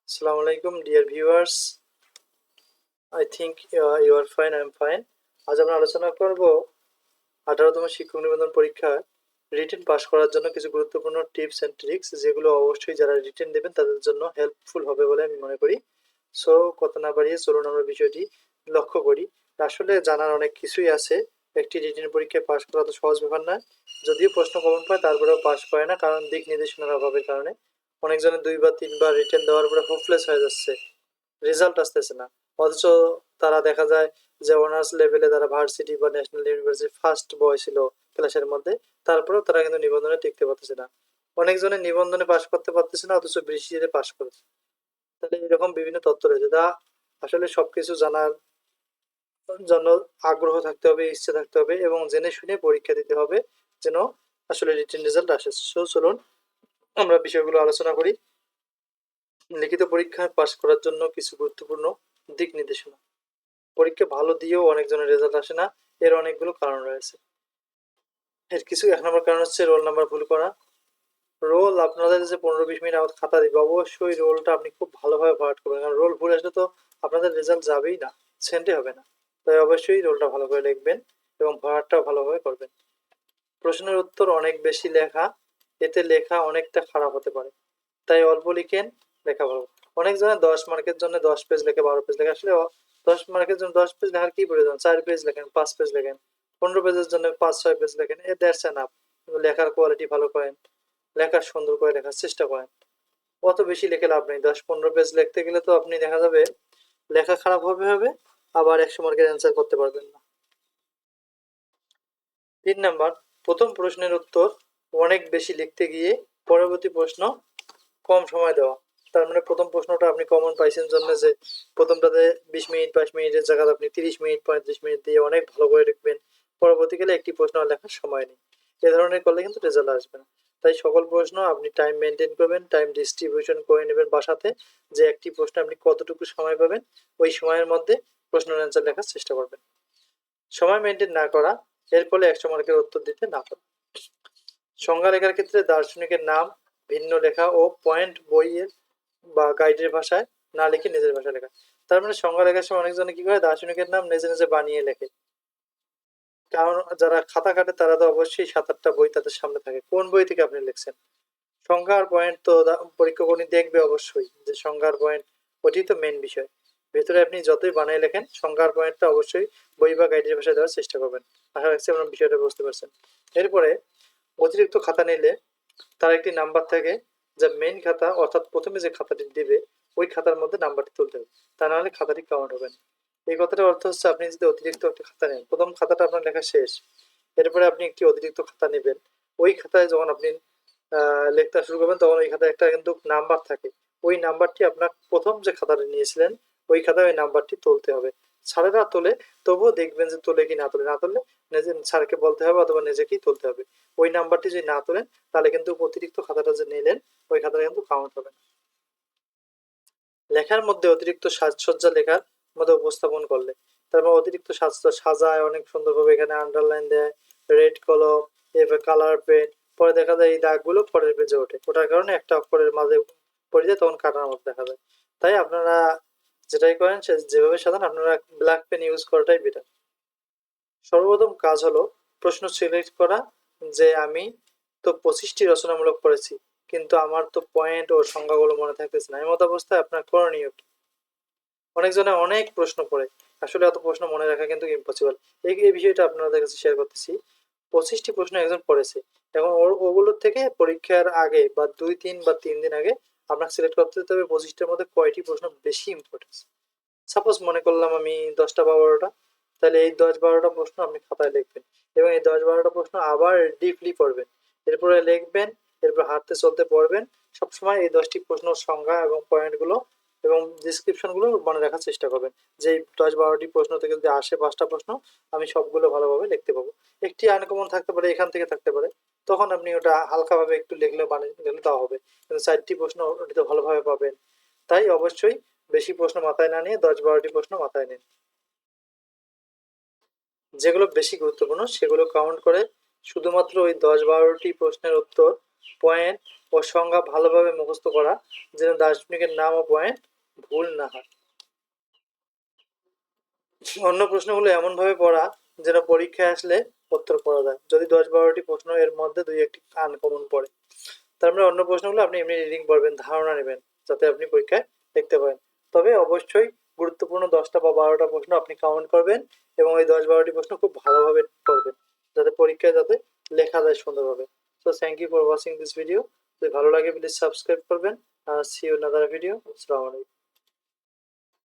Assalamu alaikum, dear viewers. I think you are fine. I am fine. আজ আমরা আলোচনা করব 18তম শিক্ষক নিবন্ধন পরীক্ষায় রিটেন পাস করার জন্য কিছু গুরুত্বপূর্ণ টিপস এন্ড ট্রিক্স যেগুলো অবশ্যই যারা রিটেন দেবেন তাদের জন্য হেল্পফুল হবে বলে আমি মনে করি। সো কথা না বাড়িয়ে চলুন আমরা বিষয়টি লক্ষ্য করি। আসলে জানার অনেক কিছুই আছে। একটি রিটেন পরীক্ষায় পাস করা তো সহজ ব্যাপার নয়। যদিও প্রশ্ন কমন পায় তারপরেও পাস করে না, কারণ দিক নির্দেশনার অভাবের কারণে। অনেকজনের 2 বা 3 বার রিটেন দেওয়ার পরে হোপলেস হয়ে যাচ্ছে, রেজাল্ট আসতেছে না। অথচ তারা দেখা যায় যে অনার্স লেভেলে তারা ভার্সিটি বা ন্যাশনাল ইউনিভার্সিটি ফার্স্ট বয় ছিল ক্লাসের মধ্যে, তারপরেও তারা কিন্তু নিবন্ধনে টিকতে পারতেছে না। অনেকজনের নিবন্ধনে পাশ করতে পারতেছে না, অথচ বৃষ্টিতে পাশ করেছে। তাহলে এরকম বিভিন্ন তথ্য রয়েছে, তা আসলে সবকিছু জানার জন্য আগ্রহ থাকতে হবে, ইচ্ছে থাকতে হবে এবং জেনে শুনে পরীক্ষা দিতে হবে, যেন আসলে রিটেন রেজাল্ট আসে। সো চলুন আমরা বিষয়গুলো আলোচনা করি। লিখিত পরীক্ষায় পাশ করার জন্য কিছু গুরুত্বপূর্ণ দিক নির্দেশনা। পরীক্ষা ভালো দিয়েও অনেকজনের রেজাল্ট আসে না, এর অনেকগুলো কারণ রয়েছে। এর কিছু 1 নম্বর কারণ হচ্ছে রোল নাম্বার ভুল করা। রোল আপনাদের যে 15-20 মিনিট আগে খাতা দিবে, অবশ্যই রোলটা আপনি খুব ভালোভাবে ভরাট করবেন, কারণ রোল ভুল আসলে তো আপনাদের রেজাল্ট যাবেই না, সেন্ডে হবে না। তাই অবশ্যই রোলটা ভালো করে লিখবেন এবং ভরাটটাও ভালোভাবে করবেন। প্রশ্নের উত্তর অনেক বেশি লেখা, এতে লেখা অনেকটা খারাপ হতে পারে, তাই অল্প লিখেন, লেখা ভালো। অনেক জনের 10 মার্কের জন্য 10 পেজ লেখে, 12 পেজ লেখে। আসলে 10 মার্কের জন্য 10 পেজ লেখার কি প্রয়োজন? 4 পেজ লেখেন, 5 পেজ লেখেন। 15 পেজের জন্য 5-6 পেজ লেখেন, এ দ্যাটস এনাফ। লেখার কোয়ালিটি ভালো করেন, লেখার সুন্দর করে লেখার চেষ্টা করেন। অত বেশি লিখে লাভ নেই। 10-15 পেজ লিখতে গেলে তো আপনি দেখা যাবে লেখা খারাপ হবে, আবার 100 মার্কের অ্যান্সার করতে পারবেন না। 3 নাম্বার, প্রথম প্রশ্নের উত্তর অনেক বেশি লিখতে গিয়ে পরবর্তী প্রশ্ন কম সময় দেওয়া। তার মানে প্রথম প্রশ্নটা আপনি কমন পাইছেন জন্য যে প্রথমটাতে 20 মিনিট 22 মিনিটের জায়গায় আপনি 30 মিনিট 35 মিনিট দিয়ে অনেক ভালো করে লিখবেন, পরবর্তীকালে একটি প্রশ্ন লেখার সময় নেই। এ ধরনের করলে কিন্তু রেজাল্ট আসবে না। তাই সকল প্রশ্ন আপনি টাইম মেনটেন করবেন, টাইম ডিস্ট্রিবিউশন করে নেবেন বাসাতে, যে একটি প্রশ্ন আপনি কতটুকু সময় পাবেন, ওই সময়ের মধ্যে প্রশ্নের অ্যান্সার লেখার চেষ্টা করবেন। সময় মেনটেন না করা, এর ফলে 100 মার্কের উত্তর দিতে না পারা। সংজ্ঞা লেখার ক্ষেত্রে দার্শনিকের নাম ভিন্ন লেখা ও পয়েন্ট বইয়ের বা গাইডের ভাষায় না লিখে নিজের ভাষায় লেখা। তার মানে সংজ্ঞা লেখার সময় অনেকজনে কি করে, দার্শনিকের নাম নিজে নিজে বানিয়ে লেখে। কারণ যারা খাতা কাটে তারা তো অবশ্যই 7-8টা বই তাদের সামনে থাকে, কোন বই থেকে আপনি লিখছেন? সংজ্ঞার পয়েন্ট তো পরীক্ষকগণি দেখবে অবশ্যই, যে সংজ্ঞার পয়েন্ট ওটি তো মেন বিষয়। ভেতরে আপনি যতই বানিয়ে লেখেন, সংজ্ঞার পয়েন্টটা অবশ্যই বই বা গাইডের ভাষায় দেওয়ার চেষ্টা করবেন। আশা রাখছি আপনার বিষয়টা বুঝতে পারছেন। এরপরে অতিরিক্ত খাতা নিলে তার একটি নাম্বার থাকে, যা মেইন খাতা অর্থাৎ প্রথমে যে খাতাটি দিবে ওই খাতার মধ্যে নাম্বারটি তুলতে হবে, তা নাহলে খাতাটি কাউন্ট হবে না। এই কথাটার অর্থ হচ্ছে আপনি যদি অতিরিক্ত একটা খাতা নেন, প্রথম খাতাটা আপনার লেখা শেষ, এরপরে আপনি একটি অতিরিক্ত খাতা নেবেন, ওই খাতায় যখন আপনি লেখতে শুরু করবেন তখন ওই খাতায় একটা কিন্তু নাম্বার থাকে, ওই নাম্বারটি আপনার প্রথম যে খাতাটা নিয়েছিলেন ওই খাতায় ওই নাম্বারটি তুলতে হবে। স্যারেরা তোলে, তবুও দেখবেন যে তোলে কি না তোলে, না তুললে নিজে স্যারকে বলতে হবে অথবা নিজেকেই তুলতে হবে। ওই নাম্বারটি যদি না তোলেন তাহলে কিন্তু অতিরিক্ত খাতাটা যে নিলেন ওই খাতাটা কিন্তু কাউন্ট হবে না। লেখার মধ্যে অতিরিক্ত সাজসজ্জা লেখার মধ্যে উপস্থাপন করলে, তারপর অতিরিক্ত সাজায় অনেক সুন্দরভাবে, এখানে আন্ডারলাইন দেয়, রেড কলম, এরপর কালার পেন, পরে দেখা যায় এই দাগগুলো পরের পেজে ওঠে, ওঠার কারণে একটা অক্ষরের মাঝে পড়ে যায়, তখন কাটার মতো দেখা যায়। তাই আপনারা যেটাই করেন সে যেভাবে সাজান, আপনারা ব্ল্যাক পেন ইউজ করাটাই বেটার। সর্বপ্রথম কাজ হলো প্রশ্ন সিলেক্ট করা, যে আমি তো 25টি রচনামূলক পড়েছি, কিন্তু আমার তো পয়েন্ট ও সংজ্ঞাগুলো মনে থাকতেছে না। এমত অবস্থায় আপনার করণীয় কি? অনেকজনে অনেক প্রশ্ন পড়ে, আসলে এত প্রশ্ন মনে রাখা কিন্তু ইম্পসিবল। এই বিষয়টা আপনাদের কাছে শেয়ার করতেছি। 25টি প্রশ্ন একজন পড়েছে, এখন ওগুলোর থেকে পরীক্ষার আগে বা 2-3 বা 3 দিন আগে আপনাকে সিলেক্ট করতে হবে 25টার মধ্যে কয়টি প্রশ্ন বেশি ইম্পর্টেন্স। সাপোজ মনে করলাম আমি 10টা বা 12টা, তাহলে এই 10-12টা প্রশ্ন আপনি খাতায় লিখবেন এবং এই 10-12টা প্রশ্ন আবার ডিপলি পড়বেন, এরপরে লিখবেন, এরপর হাঁটতে চলতে পড়বেন। সবসময় এই 10টি প্রশ্নের সংজ্ঞা এবং পয়েন্টগুলো এবং ডিসক্রিপশনগুলো মনে রাখার চেষ্টা করবেন, যে এই 10-12টি প্রশ্ন থেকে যদি আসে 5টা প্রশ্ন, আমি সবগুলো ভালোভাবে লিখতে পাবো। একটি আনকমন থাকতে পারে, এখান থেকে থাকতে পারে, তখন আপনি ওটা হালকাভাবে একটু লিখলে বানিয়ে গেলে তাও হবে, কিন্তু 4টি প্রশ্ন ওটিতে ভালোভাবে পাবেন। তাই অবশ্যই বেশি প্রশ্ন মাথায় না নিয়ে 10-12টি প্রশ্ন মাথায় নিন। যেগুলো বেশি গুরুত্বপূর্ণ সেগুলো কাউন্ট করে শুধুমাত্র ওই 10-12টি প্রশ্নের উত্তর পয়েন্ট ও সংজ্ঞা ভালোভাবে মুখস্থ করা, যেন দার্শনিকের নাম ও পয়েন্ট ভুল না হয়। অন্য প্রশ্নগুলো এমনভাবে পড়া যেন পরীক্ষায় আসলে উত্তর করা যায়। যদি 10-12টি প্রশ্ন এর মধ্যে 2-1টি আনকমন পড়ে, তার মানে অন্য প্রশ্নগুলো আপনি এমনি রিডিং পড়বেন, ধারণা নেবেন, যাতে আপনি পরীক্ষায় দেখতে পারেন। তবে অবশ্যই গুরুত্বপূর্ণ 10টা বা 12টা প্রশ্ন আপনি কাউন্ট করবেন এবং ওই 10-12টি প্রশ্ন খুব ভালোভাবে পড়বেন, যাতে পরীক্ষায় যাতে লেখা যায় সুন্দরভাবে। So thank you for watching this video. যদি ভালো লাগে প্লিজ সাবস্ক্রাইব করবেন। See you in other video. আসসালামু আলাইকুম।